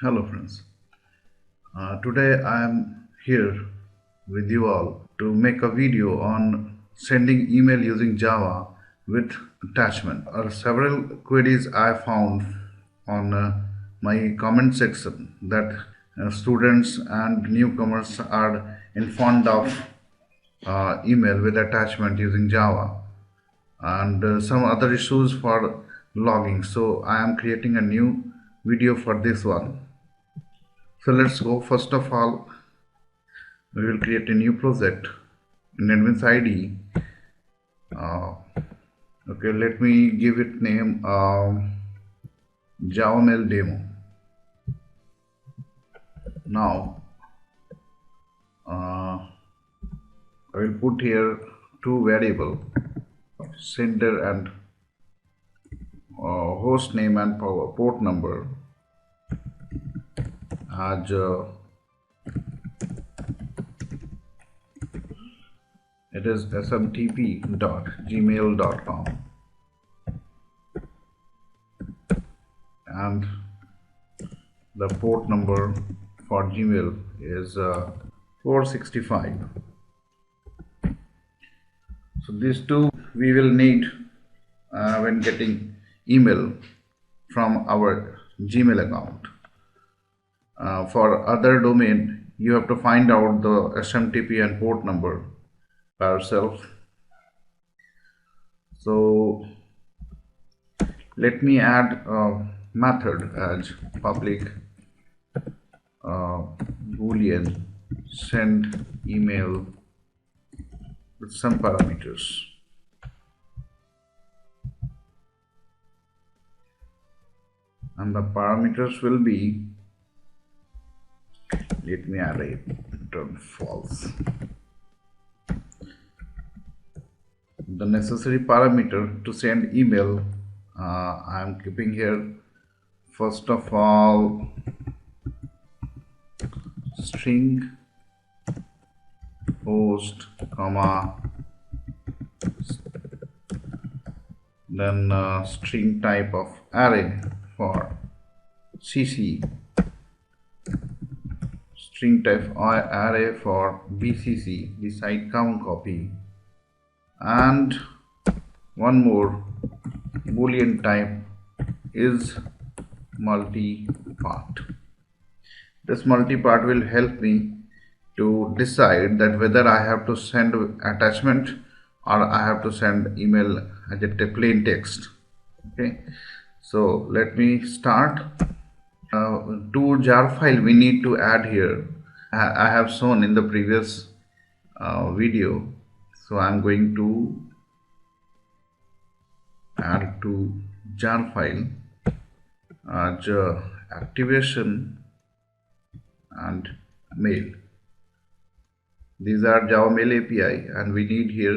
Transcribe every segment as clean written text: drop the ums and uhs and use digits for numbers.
Hello friends. Today I am here with you all to make a video on sending email using Java with attachment. Several queries I found on my comment section that students and newcomers are in fond of email with attachment using Java and some other issues for logging. So I am creating a new video for this one. So let's go. First of all, we will create a new project in admins ID. Uh, okay, let me give it name Java Mail demo. Now, I will put here two variable sender and host name and port number as it is smtp.gmail.com and the port number for Gmail is 465. So these two we will need when getting email from our Gmail account. For other domain, you have to find out the SMTP and port number by yourself. So let me add a method as public boolean send email with some parameters. And the parameters will be, let me add a return false. The necessary parameter to send email I am keeping here. First of all, string host comma then string type of array for CC, string type array for BCC, beside count copy, and one more boolean type is multi-part. This multi-part will help me to decide that whether I have to send attachment or I have to send email as a plain text. Okay, so let me start. To jar file we need to add here. I have shown in the previous video. So I'm going to add to jar file activation and mail. These are Java Mail API and we need here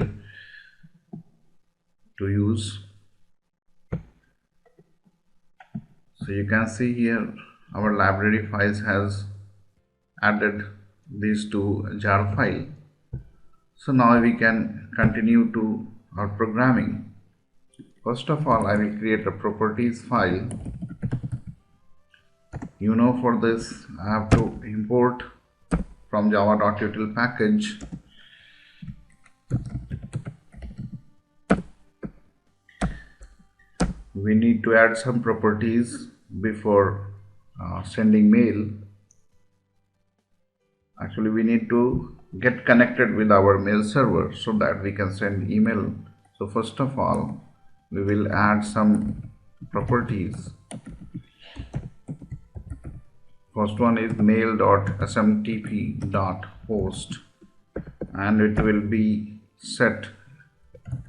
to use. So you can see here our library files has added these to jar file. So now we can continue to our programming. First of all, I will create a properties file. For this I have to import from java.util package we need to add some properties before sending mail. Actually, we need to get connected with our mail server so that we can send email. So first of all, we will add some properties. First one is mail.smtp.host and it will be set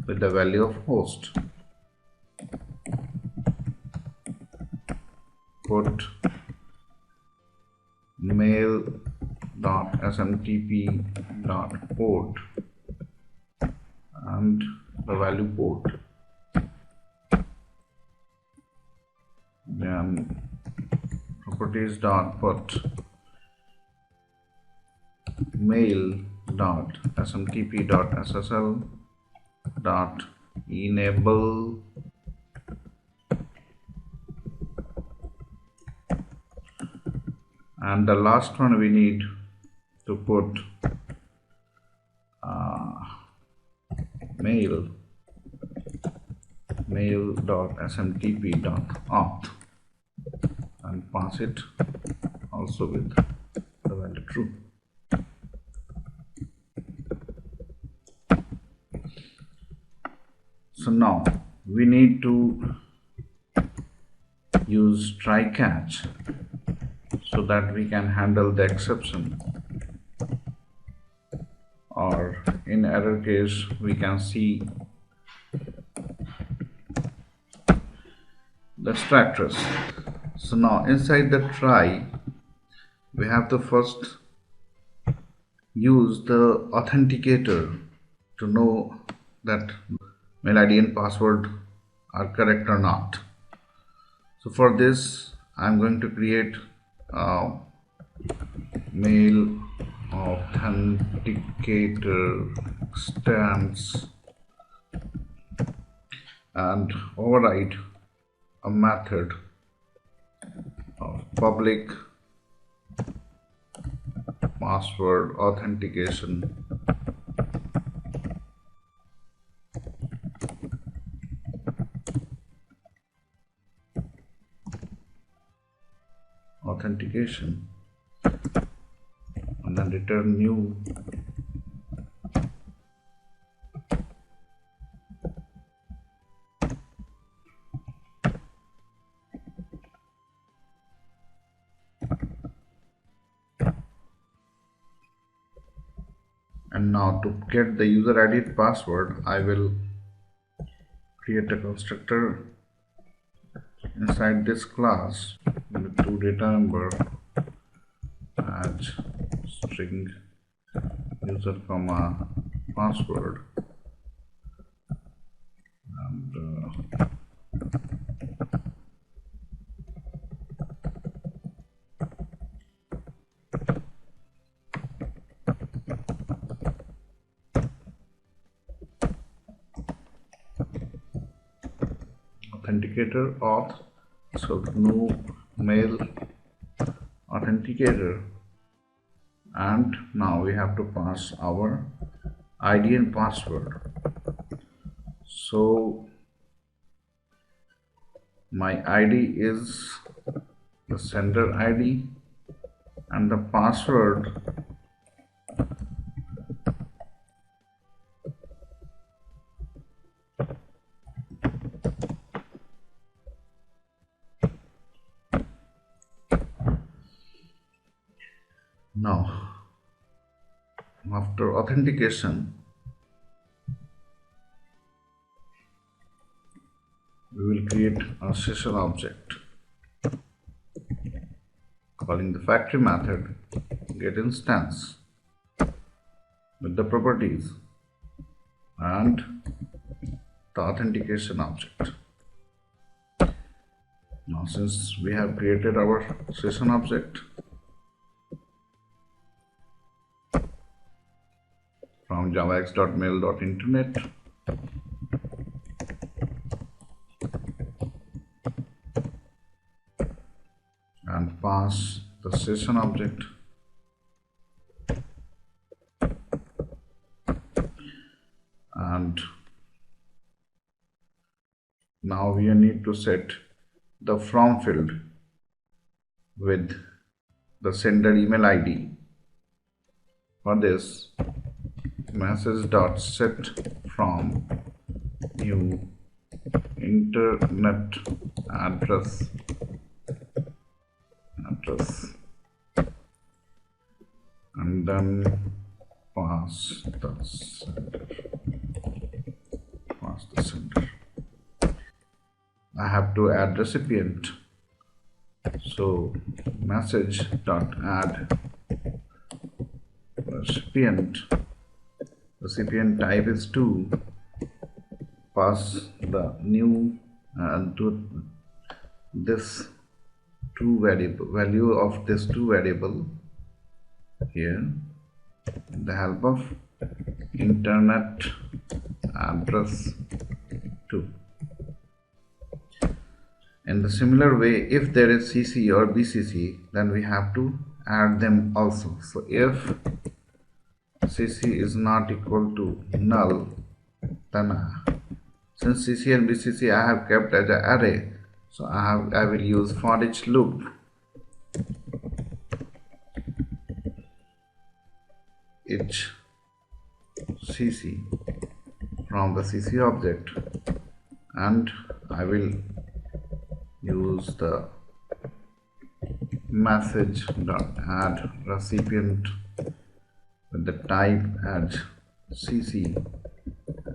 with the value of host. Put mail.smtp.port and the value port. Then properties.put mail.smtp.ssl.enable and the last one we need to put mail.smtp.auth and pass it also with the value true. So now we need to use try catch so that we can handle the exception, or in error case we can see the extractors. So now inside the try we have to first use the authenticator to know that mail ID and password are correct or not. So for this I'm going to create a mail authenticator instance and override a method of public password authentication and then return new and now to get the user ID password I will create a constructor inside this class with two data number as string user comma password and authenticator auth, so new mail authenticator, and now we have to pass our ID and password. So my ID is the sender ID and the password now. After authentication we will create a session object calling the factory method get instance with the properties and the authentication object. Now since we have created our session object from javax.mail.internet, and pass the session object and now we need to set the from field with the sender email ID. For this, message.set from new internet address and then pass the sender. I have to add recipient, so message.add recipient type is 2, pass the new to this value of this 2 variable here with the help of internet address 2. In the similar way, if there is CC or BCC, then we have to add them also. So if cc is not equal to null, then since cc and bcc I have kept as an array, so I will use for each loop each cc from the cc object, and I will use the message dot add recipient with the type as cc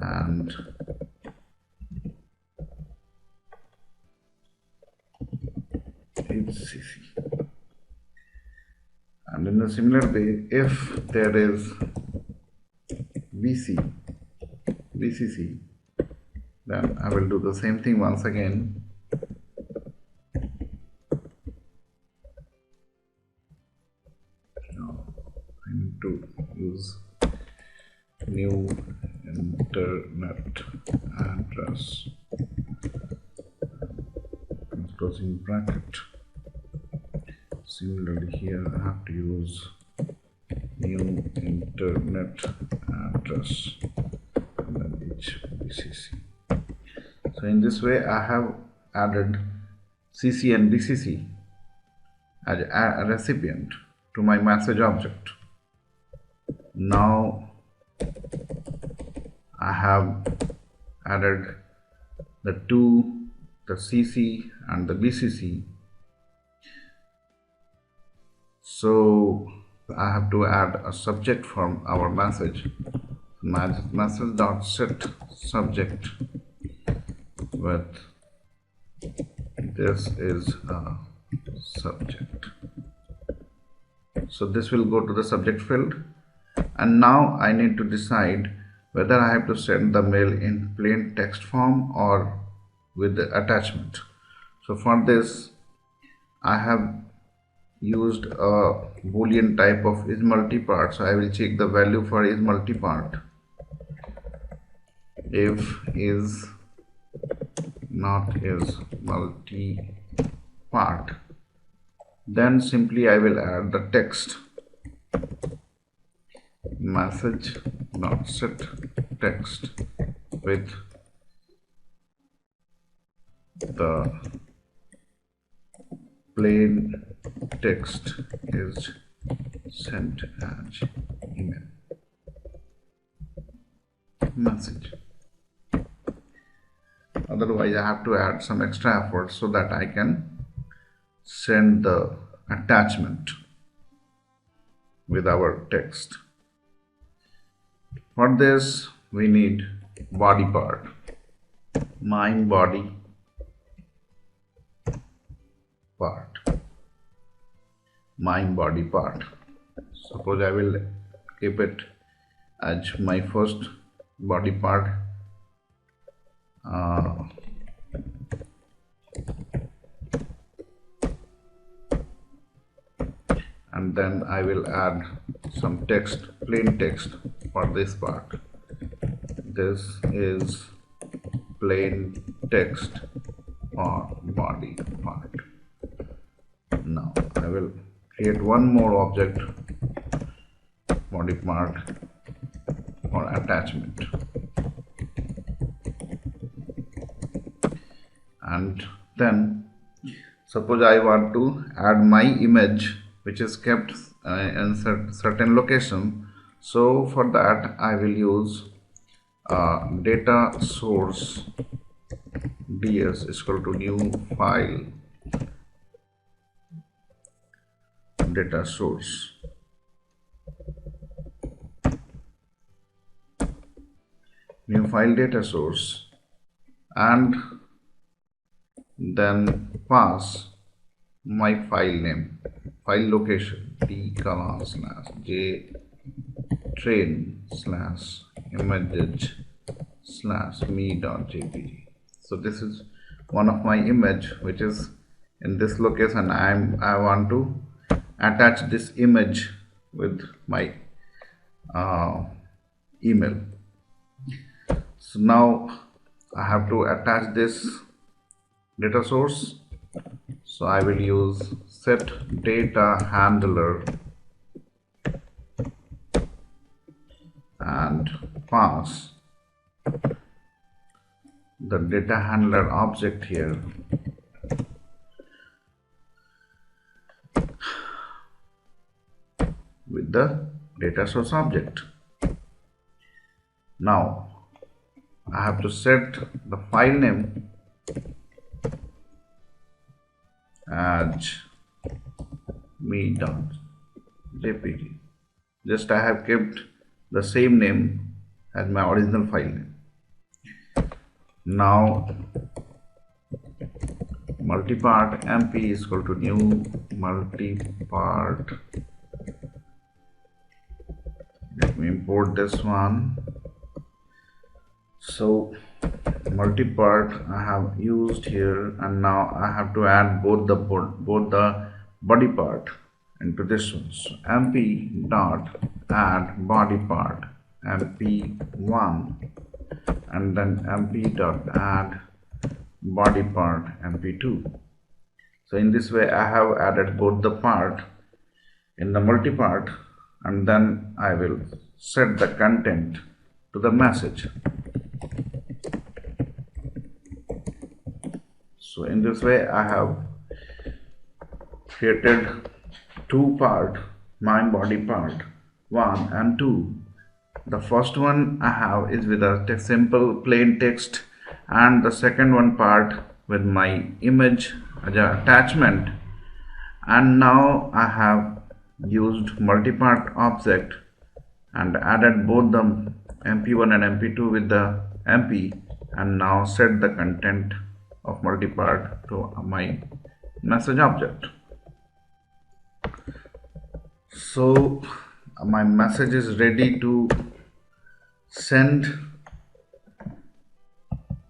and it's cc. And in a similar way, if there is bcc, then I will do the same thing once again. Now I need to use new internet address, closing bracket. Similarly here I have to use new internet address and then bcc. So in this way I have added cc and bcc as a recipient to my message object. Now I have added the cc and the bcc. So I have to add a subject from our message. Message dot set subject with this is a subject. So this will go to the subject field, and now I need to decide whether I have to send the mail in plain text form or with the attachment. So for this I have used a boolean type of is multipart, so I will check the value for is multipart. If is not is multipart, then simply I will add the text message dot set text with the plain text is sent as email message. Otherwise I have to add some extra effort so that I can send the attachment with our text. For this we need body part, mime body part, mime body part. Suppose I will keep it as my first body part. And then I will add some text, plain text for this part. This is plain text for body part. Now I will create one more object, body part for attachment, and then suppose I want to add my image which is kept in certain location. So for that I will use data source ds is equal to new file data source, new file data source, and then pass my file name, file location t / j train / images / me.jpg. So this is one of my image which is in this location. I want to attach this image with my email. So now I have to attach this data source. So I will use set data handler and pass the data handler object here with the data source object. Now I have to set the file name as me.jpg. Just I have kept the same name as my original file name. Now multipart mp is equal to new multipart. Let me import this one. So multipart I have used here, and now I have to add both the body part into this one. So mp dot add body part mp1, and then mp dot add body part mp2. So in this way I have added both the part in the multipart, and then I will set the content to the message. So in this way I have created two part, my body part 1 and 2. The first one I have is with a simple plain text, and the second one part with my image as an attachment. And now I have used multipart object and added both the mp1 and mp2 with the mp, and now set the content of multipart to my message object. So my message is ready to send.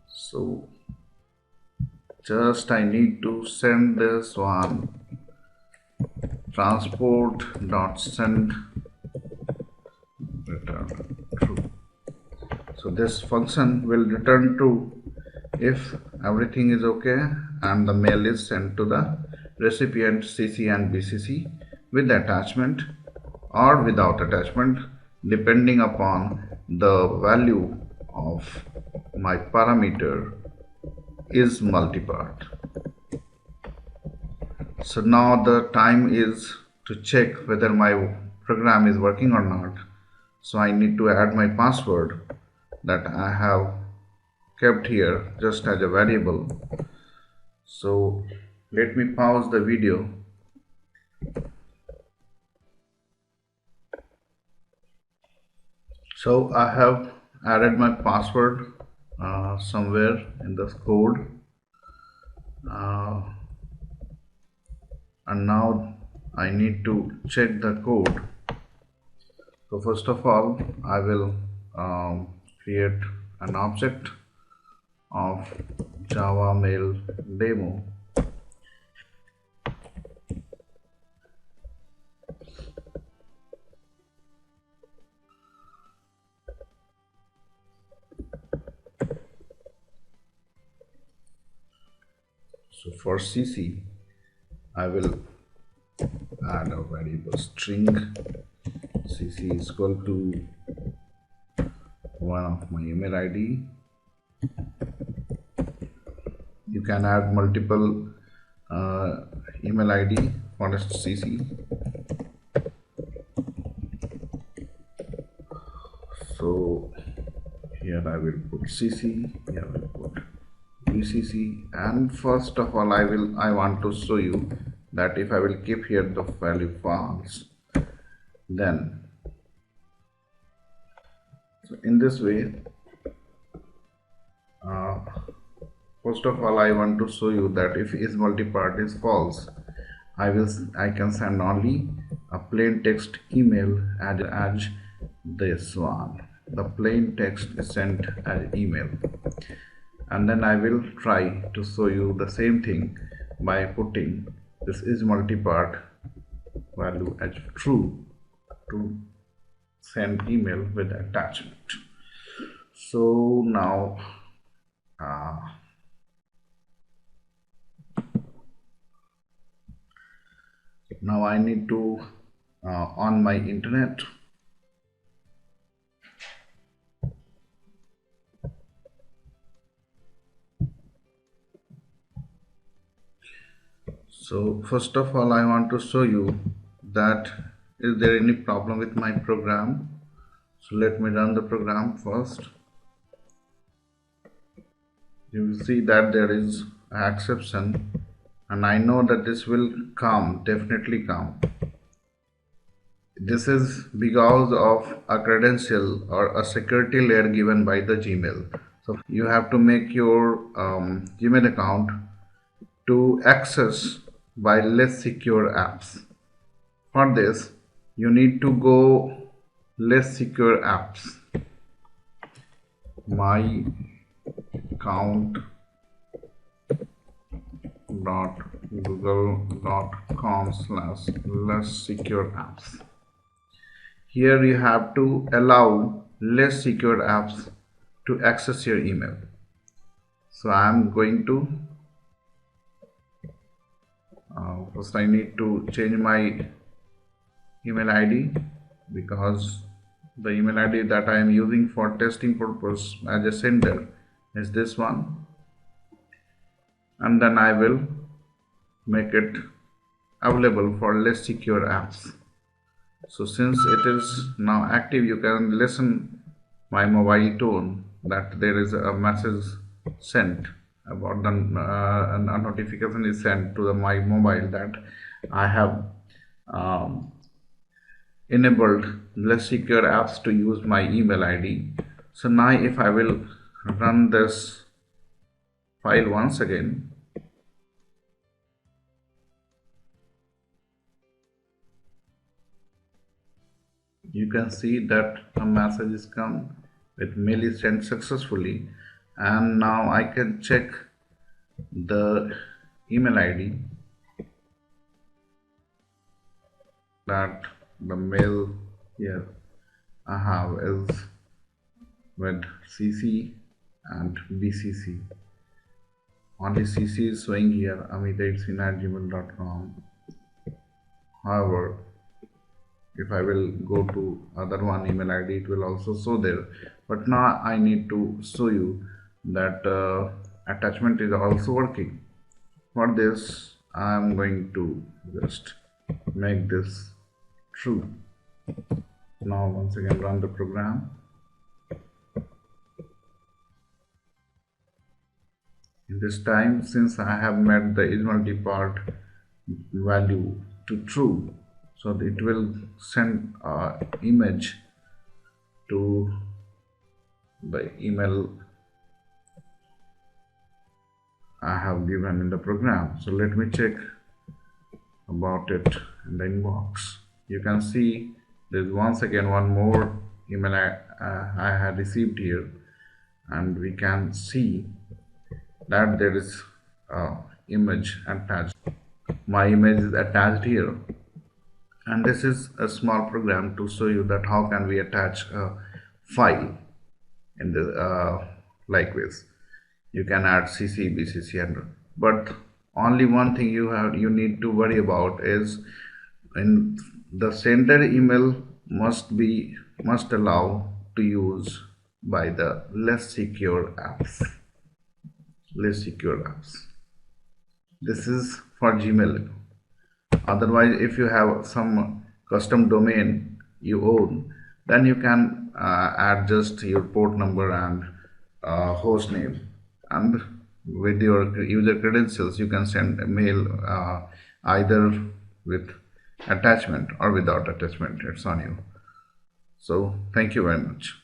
So just I need to send this one, transport.send return true. So this function will return true if everything is okay and the mail is sent to the recipient CC and BCC with attachment or without attachment, depending upon the value of my parameter is multipart. So now the time is to check whether my program is working or not. So I need to add my password that I have kept here just as a variable. So let me pause the video. So I have added my password somewhere in this code, and now I need to check the code. So first of all I will create an object of Java mail demo. So for CC I will add a variable string. CC is equal to one of my email ID. You can add multiple email ID for CC. So here I will put CC, here I will put BCC, and first of all I want to show you that if I will keep here the value false, then so in this way first of all I want to show you that if is multipart is false, I can send only a plain text email as this one. The plain text is sent as email, and then I will try to show you the same thing by putting this is multipart value as true to send email with attachment. So now Now I need to on my internet. So first of all, I want to show you that is there any problem with my program. So let me run the program first. You will see that there is an exception, and I know that this will come, definitely come. This is because of a credential or a security layer given by the Gmail. So you have to make your Gmail account to access by less secure apps. For this, you need to go less secure apps. My account google.com/less secure apps. Here you have to allow less secure apps to access your email. So I am going to first I need to change my email ID, because the email ID that I am using for testing purpose as a sender is this one, and then I will make it available for less secure apps. So since it is now active, you can listen my mobile tone that there is a message sent about the a notification is sent to my mobile that I have enabled less secure apps to use my email ID. So now if I will run this file once again, you can see that a message is come with mail is sent successfully, and now I can check the email ID that the mail here I have is with CC and BCC. Only CC is showing here, amit@gmail.com. However, if I will go to other one email ID, it will also show there. But now I need to show you that attachment is also working. For this, I am going to just make this true. Now once again run the program. In this time, since I have made the isMultipart value to true, so it will send image to the email I have given in the program. So let me check about it in the inbox. You can see there's once again one more email I had received here, and we can see that there is image attached. My image is attached here, and this is a small program to show you that how can we attach a file in the likewise. You can add CC, BCC, and but only one thing you need to worry about is in the sender email must allow to use by the less secure apps. Less secure apps. This is for Gmail. Otherwise, if you have some custom domain you own, then you can add just your port number and host name, and with your user credentials you can send a mail either with attachment or without attachment. It's on you. So thank you very much.